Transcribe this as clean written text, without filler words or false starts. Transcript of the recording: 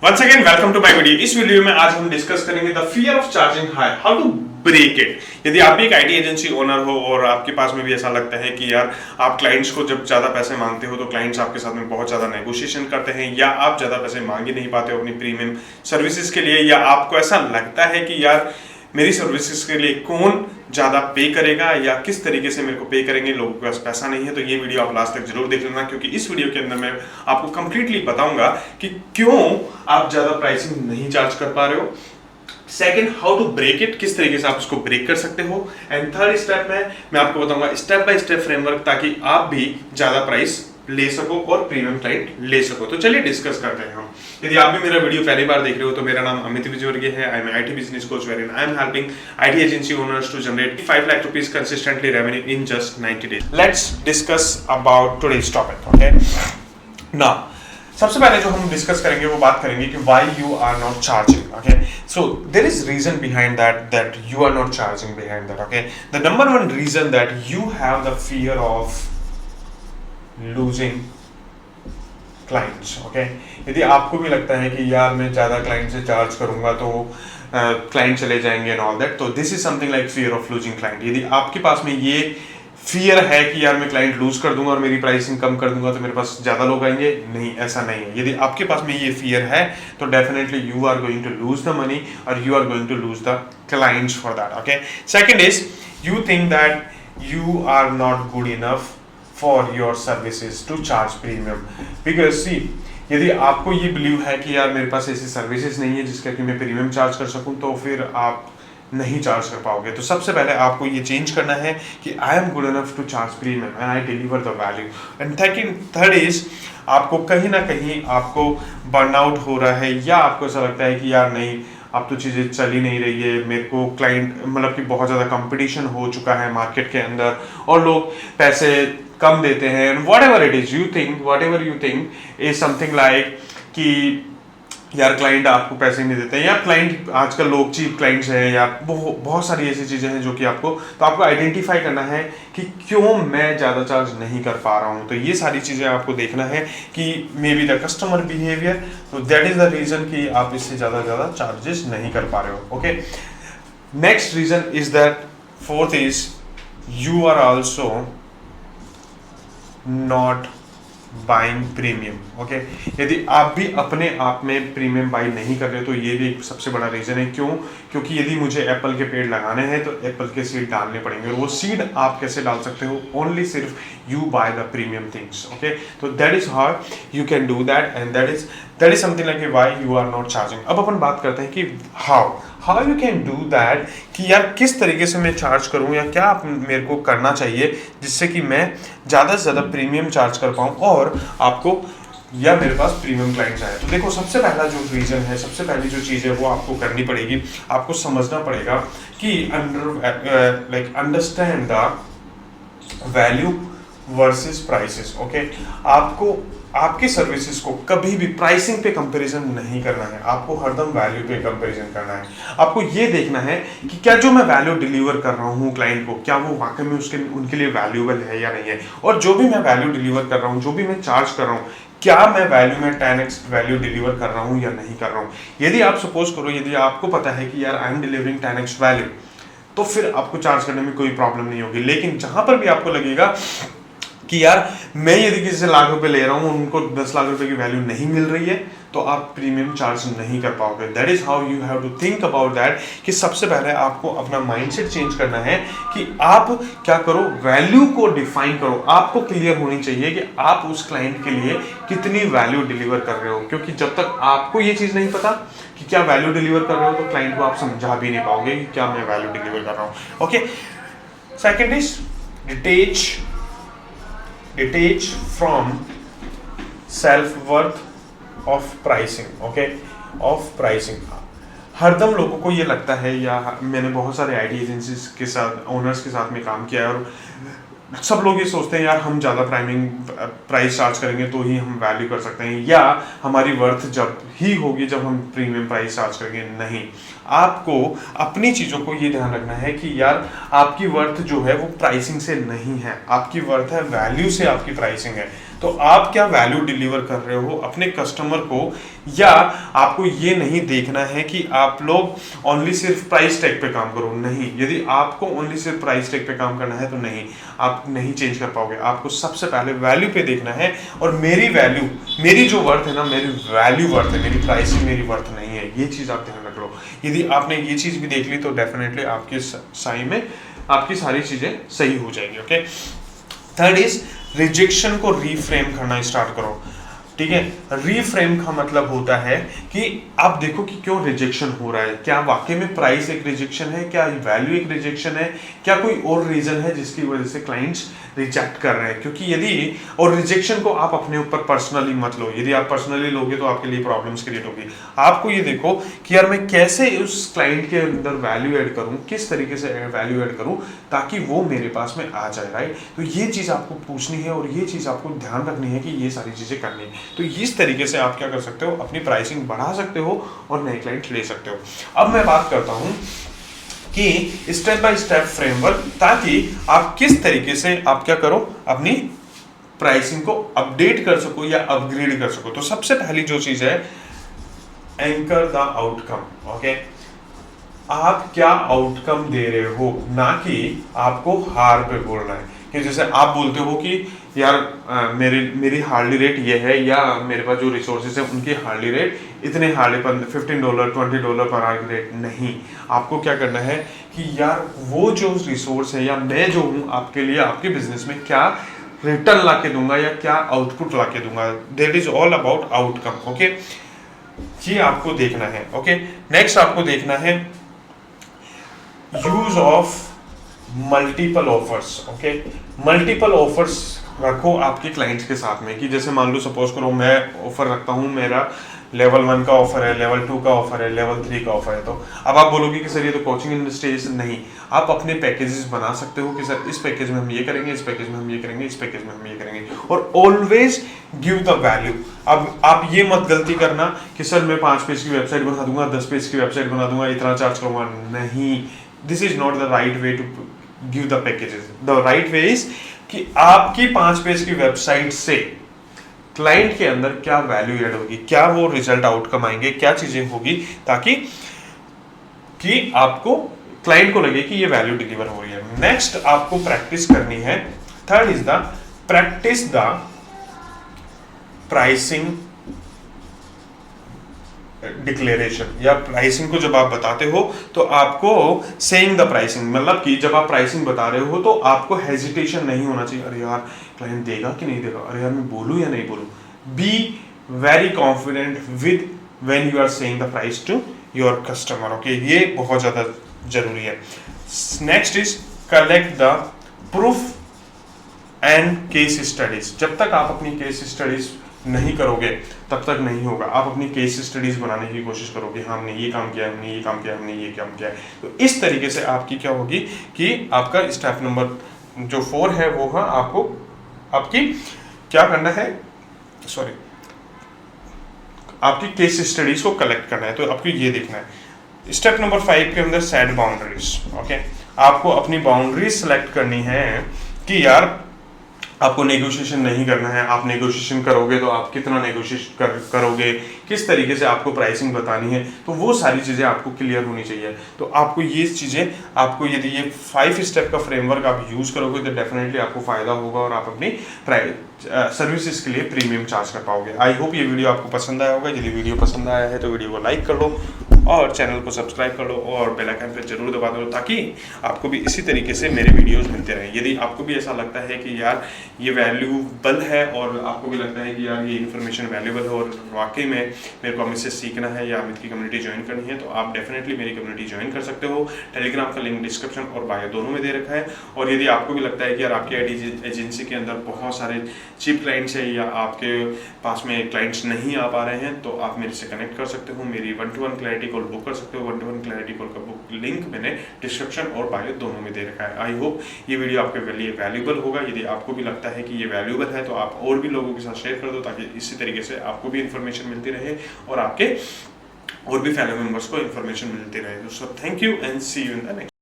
Once again, welcome to my video. इस video में आज हम डिस्कस करेंगे the fear of charging high, how to break it. यदि आप भी एक आईटी एजेंसी ओनर हो और आपके पास में भी ऐसा लगता है कि यार आप क्लाइंट्स को जब ज़्यादा पैसे मांगते हो तो क्लाइंट्स आपके साथ में बहुत ज़्यादा नेगोशिएशन करते हैं, या आप ज़्यादा पैसे मांग ही नहीं पाते हो अपनी प्रीमियम सर्विसेज के लिए, या आपको ऐसा लगता है कि यार मेरी सर्विसेज के लिए कौन ज़्यादा पे करेगा या किस तरीके से मेरे को पे करेंगे, लोगों के पास पैसा नहीं है, तो ये वीडियो आप लास्ट तक जरूर देख लेना, क्योंकि इस वीडियो के अंदर मैं आपको कंप्लीटली बताऊंगा कि क्यों आप ज़्यादा प्राइसिंग नहीं चार्ज कर पा रहे हो। Second, how to break it, किस तरीके से आप उसको ब्रेक कर सकते हो। एंड थर्ड स्टेप में मैं आपको बताऊंगा स्टेप बाय स्टेप फ्रेमवर्क, ताकि आप भी ज़्यादा प्राइस ले सको और प्रीमियम क्लाइंट ले सको। तो चलिए डिस्कस करते हैं हम। यदि आप भी मेरा वीडियो पहली बार देख रहे हो तो मेरा नाम अमित विजयवर्गीय है। I am IT business coach wherein I am helping IT agency owners to generate 5 lakh rupees consistently revenue in just 90 days. Let's discuss about today's topic. Okay, now सबसे पहले जो हम डिस्कस करेंगे वो बात करेंगे कि why you are not charging. Okay, so there is reason behind that you are not charging behind that. Okay, the number one reason that you have the fear of losing clients. Okay, यदि आपको भी लगता है कि यार मैं ज़्यादा client से चार्ज करूंगा तो क्लाइंट चले जाएंगे एंड ऑल दैट, तो this is something like fear of losing client. यदि आपके पास में ये फियर है कि यार मैं क्लाइंट लूज कर दूंगा और मेरी प्राइसिंग कम कर दूंगा तो मेरे पास ज़्यादा लोग आएंगे, नहीं, ऐसा नहीं है। यदि आपके पास में ये फियर है तो definitely you are going to lose the money और you are going to lose the clients for that. Okay, second is you think that you are not good enough for your services to charge premium, because see, यदि आपको ये believe है कि यार मेरे पास ऐसी services नहीं है जिसका कि मैं प्रीमियम चार्ज कर सकूं, तो फिर आप नहीं चार्ज कर पाओगे। तो सबसे पहले आपको ये चेंज करना है कि I am good enough to charge premium and I deliver the value. And third is आपको कहीं ना कहीं आपको बर्नआउट हो रहा है, या आपको ऐसा लगता है कि यार नहीं अब तो चीज़ें चल ही नहीं रही है, मेरे को क्लाइंट मतलब कि बहुत ज़्यादा कंपटीशन हो चुका है मार्केट के अंदर और लोग पैसे कम देते हैं। whatever you think is something like कि यार क्लाइंट आपको पैसे नहीं देते हैं, या क्लाइंट आजकल लोग चीप क्लाइंट्स हैं, या बहुत सारी ऐसी चीज़ें हैं जो कि आपको आइडेंटिफाई करना है कि क्यों मैं ज़्यादा चार्ज नहीं कर पा रहा हूँ। तो ये सारी चीज़ें आपको देखना है कि may be the customer behaviour, तो दैट इज़ द रीज़न कि आप इससे ज़्यादा चार्जेस नहीं कर पा रहे हो। Okay, next reason is that fourth is you are also not buying premium. Okay, यदि आप भी अपने आप में प्रीमियम बाई नहीं कर रहे तो ये भी एक सबसे बड़ा रीज़न है। क्यों? क्योंकि यदि मुझे एप्पल के पेड़ लगाने हैं तो एप्पल के सीड डालने पड़ेंगे, और वो सीड आप कैसे डाल सकते हो? ओनली सिर्फ you buy the premium things. Okay, तो that is how you can do that, and that is something like why you are not charging. अब अपन बात करते हैं कि how you can do that, कि यार किस तरीके से मैं चार्ज करूं या क्या मेरे को करना चाहिए जिससे कि मैं ज़्यादा से ज़्यादा प्रीमियम चार्ज कर पाऊं और आपको या मेरे पास प्रीमियम क्लाइंट्स आए। तो देखो, सबसे पहला जो रीज़न है, सबसे पहली जो चीज़ है वो आपको करनी पड़ेगी, आपको समझना पड़ेगा कि understand the value versus prices. Okay, आपको आपकी सर्विसेज को कभी भी प्राइसिंग पे कंपैरिजन नहीं करना है, आपको हरदम वैल्यू पे कंपैरिजन करना है। आपको ये देखना है कि क्या जो मैं वैल्यू डिलीवर कर रहा हूँ क्लाइंट को, क्या वो वाकई में उनके लिए वैल्यूएबल है या नहीं है, और जो भी मैं वैल्यू डिलीवर कर रहा हूँ, जो भी मैं चार्ज कर रहा हूँ, क्या मैं वैल्यू में 10x वैल्यू डिलीवर कर रहा हूँ या नहीं कर रहा हूँ। यदि आप सपोज करो, यदि आपको पता है कि यार I am delivering 10x value, तो फिर आपको चार्ज करने में कोई प्रॉब्लम नहीं होगी। लेकिन जहां पर भी आपको लगेगा कि यार मैं यदि किसी से लाख रुपए ले रहा हूँ, उनको 10 लाख रुपए की वैल्यू नहीं मिल रही है, तो आप प्रीमियम चार्ज नहीं कर पाओगे। That is how you have to think about that, कि सबसे पहले आपको अपना माइंडसेट चेंज करना है कि आप क्या करो, वैल्यू को डिफाइन करो। आपको क्लियर होनी चाहिए कि आप उस क्लाइंट के लिए कितनी वैल्यू डिलीवर कर रहे हो, क्योंकि जब तक आपको ये चीज़ नहीं पता कि क्या वैल्यू डिलीवर कर रहे हो, तो क्लाइंट को आप समझा भी नहीं पाओगे कि क्या मैं वैल्यू डिलीवर कर रहा हूँ। Okay, second is detach from self-worth of pricing। okay, of pricing। हरदम लोगों को ये लगता है, या मैंने बहुत सारे आईटी एजेंसीज के साथ, ओनर्स के साथ में काम किया है, और सब लोग ये सोचते हैं यार हम ज़्यादा प्राइस चार्ज करेंगे तो ही हम वैल्यू कर सकते हैं, या हमारी वर्थ जब ही होगी जब हम प्रीमियम प्राइस चार्ज करेंगे। नहीं, आपको अपनी चीज़ों को ये ध्यान रखना है कि यार आपकी वर्थ जो है वो प्राइसिंग से नहीं है, आपकी वर्थ है वैल्यू से आपकी प्राइसिंग है। तो आप क्या वैल्यू डिलीवर कर रहे हो अपने कस्टमर को, या आपको ये नहीं देखना है कि आप लोग ओनली सिर्फ प्राइस टैग पे काम करो। नहीं, यदि आपको ओनली सिर्फ प्राइस टैग पे काम करना है तो नहीं, आप नहीं चेंज कर पाओगे। आपको सबसे पहले वैल्यू पे देखना है, और मेरी वैल्यू, मेरी जो वर्थ है ना, मेरी वैल्यू वर्थ है, मेरी प्राइसिंग मेरी वर्थ नहीं है। ये चीज आप ध्यान रख लो। यदि आपने ये चीज भी देख ली तो डेफिनेटली आपके साई में आपकी सारी चीजें सही हो जाएगी। ओके, थर्ड इज रिजेक्शन को रीफ्रेम करना स्टार्ट करो। ठीक है, रीफ्रेम का मतलब होता है कि आप देखो कि क्यों रिजेक्शन हो रहा है। क्या वाकई में प्राइस एक रिजेक्शन है, क्या वैल्यू एक रिजेक्शन है, क्या कोई और रीजन है जिसकी वजह से क्लाइंट्स रिजेक्ट कर रहे हैं। क्योंकि यदि, और रिजेक्शन को आप अपने ऊपर पर्सनली मत लो। यदि आप पर्सनली लोगे तो आपके लिए प्रॉब्लम्स क्रिएट होगी। आपको ये देखो कि यार मैं कैसे उस क्लाइंट के अंदर वैल्यू ऐड करूं, किस तरीके से वैल्यू ऐड करूं ताकि वो मेरे पास में आ जाए। राइट, तो ये चीज आपको पूछनी है और ये चीज आपको ध्यान रखनी है कि ये सारी चीजें करनी है। तो इस तरीके से आप क्या कर सकते हो, अपनी प्राइसिंग बढ़ा सकते हो और नए क्लाइंट ले सकते हो। अब मैं बात करता हूं कि स्टेप बाय स्टेप फ्रेमवर्क, ताकि आप किस तरीके से आप क्या करो, अपनी प्राइसिंग को अपडेट कर सको या अपग्रेड कर सको। तो सबसे पहली जो चीज है, एंकर द आउटकम। ओके, आप क्या आउटकम दे रहे हो, ना कि आपको हार पे बोलना है। कि जैसे आप बोलते हो कि यार मेरी हार्डली रेट ये है, या मेरे पास जो रिसोर्सेज है उनकी हार्डली रेट इतने, हार्डली $15 $20 पर आवर की रेट नहीं। आपको क्या करना है कि यार वो जो रिसोर्स है या मैं जो हूँ आपके लिए, आपके बिजनेस में क्या रिटर्न ला के दूंगा या क्या आउटपुट ला के दूंगा। That is all about outcome. Okay, ये आपको देखना है। ओके, नेक्स्ट आपको देखना है use of multiple offers. Okay, multiple offers रखो आपके क्लाइंट्स के साथ में। कि जैसे मान लो, सपोज करो मैं ऑफर रखता हूँ, मेरा लेवल 1 का ऑफर है, लेवल 2 का ऑफर है, लेवल 3 का ऑफर है। तो अब आप बोलोगे कि सर ये तो कोचिंग इंडस्ट्री है। नहीं, आप अपने पैकेजेस बना सकते हो कि सर इस पैकेज में हम ये करेंगे, इस पैकेज में हम ये करेंगे, इस पैकेज में हम ये करेंगे, और ऑलवेज गिव द वैल्यू। अब आप ये मत गलती करना कि सर मैं 5 पेज की वेबसाइट बना दूंगा, 10 पेज की वेबसाइट बना दूंगा, इतना चार्ज करूंगा। नहीं, this is not the right way to give the packages. The right way is कि आपकी 5 पेज की वेबसाइट से क्लाइंट के अंदर क्या वैल्यू ऐड होगी, क्या वो रिजल्ट आउटकम आएंगे, क्या चीजें होगी, ताकि कि आपको, क्लाइंट को लगे कि ये वैल्यू डिलीवर हो रही है। नेक्स्ट आपको प्रैक्टिस करनी है। Third is the practice the pricing declaration, या प्राइसिंग को जब आप बताते हो तो आपको सेइंग द प्राइसिंग, मतलब कि जब आप प्राइसिंग बता रहे हो तो आपको हेजिटेशन नहीं होना चाहिए। अरे यार क्लाइंट देगा कि नहीं देगा, अरे यार मैं बोलूं या नहीं बोलूं। Be very confident with when you are saying the price to your customer. Okay, ये बहुत ज्यादा जरूरी है। Next is collect the proof and case studies. जब तक आप अपनी केस स्टडीज नहीं करोगे तब तक नहीं होगा। आप अपनी केस स्टडीज बनाने की कोशिश करोगे, हाँ हमने ये काम किया, हमने ये काम किया, हमने ये काम किया है। तो इस तरीके से आपकी क्या होगी कि आपका स्टेप नंबर जो 4 है वो, हाँ आपको आपकी क्या करना है, सॉरी, आपकी केस स्टडीज को कलेक्ट करना है। तो आपको ये देखना है। स्टेप नंबर 5 के अंदर सेट बाउंड्रीज। ओके, आपको अपनी बाउंड्रीज सेलेक्ट करनी है कि यार आपको नेगोशिएशन नहीं करना है। आप नेगोशिएशन करोगे तो आप कितना नेगोशिएशन करोगे, किस तरीके से आपको प्राइसिंग बतानी है, तो वो सारी चीज़ें आपको क्लियर होनी चाहिए। तो आपको ये चीज़ें, आपको यदि ये 5 स्टेप का फ्रेमवर्क आप यूज़ करोगे तो डेफिनेटली आपको फ़ायदा होगा और आप अपनी सर्विसेज के लिए प्रीमियम चार्ज कर पाओगे। आई होप ये वीडियो आपको पसंद आया होगा। यदि वीडियो पसंद आया है तो वीडियो को लाइक कर लो और चैनल को सब्सक्राइब कर लो और बेल आइकन पर जरूर दबा दो, ताकि आपको भी इसी तरीके से मेरे वीडियोस मिलते रहें। यदि आपको भी ऐसा लगता है कि यार ये वैल्यूबल है और आपको भी लगता है कि यार ये इन्फॉर्मेशन वैल्यूबल है और वाकई में मेरे को अमित से सीखना है या अमित की कम्युनिटी ज्वाइन करनी है, तो आप डेफिनेटली मेरी कम्युनिटी ज्वाइन कर सकते हो। टेलीग्राम का लिंक डिस्क्रिप्शन और बायो दोनों में दे रखा है। और यदि आपको भी लगता है कि यार आपकी एजेंसी के अंदर बहुत सारे चीप क्लाइंट्स है या आपके पास में क्लाइंट्स नहीं आ पा रहे हैं, तो आप मेरे से कनेक्ट कर सकते हो। मेरी 1-to-1 क्लैरिटी कॉल बुक कर सकते हो। 1-to-1 क्लैरिटी कॉल का बुक लिंक मैंने डिस्क्रिप्शन और बायो दोनों में दे रखा है। आई होप ये वीडियो आपके लिए वैल्यूबल होगा। यदि आपको भी लगता है कि ये वैल्यूबल है तो आप और भी लोगों के साथ शेयर कर दो, ताकि इसी तरीके से आपको भी इन्फॉर्मेशन मिलती रहे और आपके और भी फैमिली मेंबर्स को इन्फॉर्मेशन मिलती रहे। So thank you and see you in the next.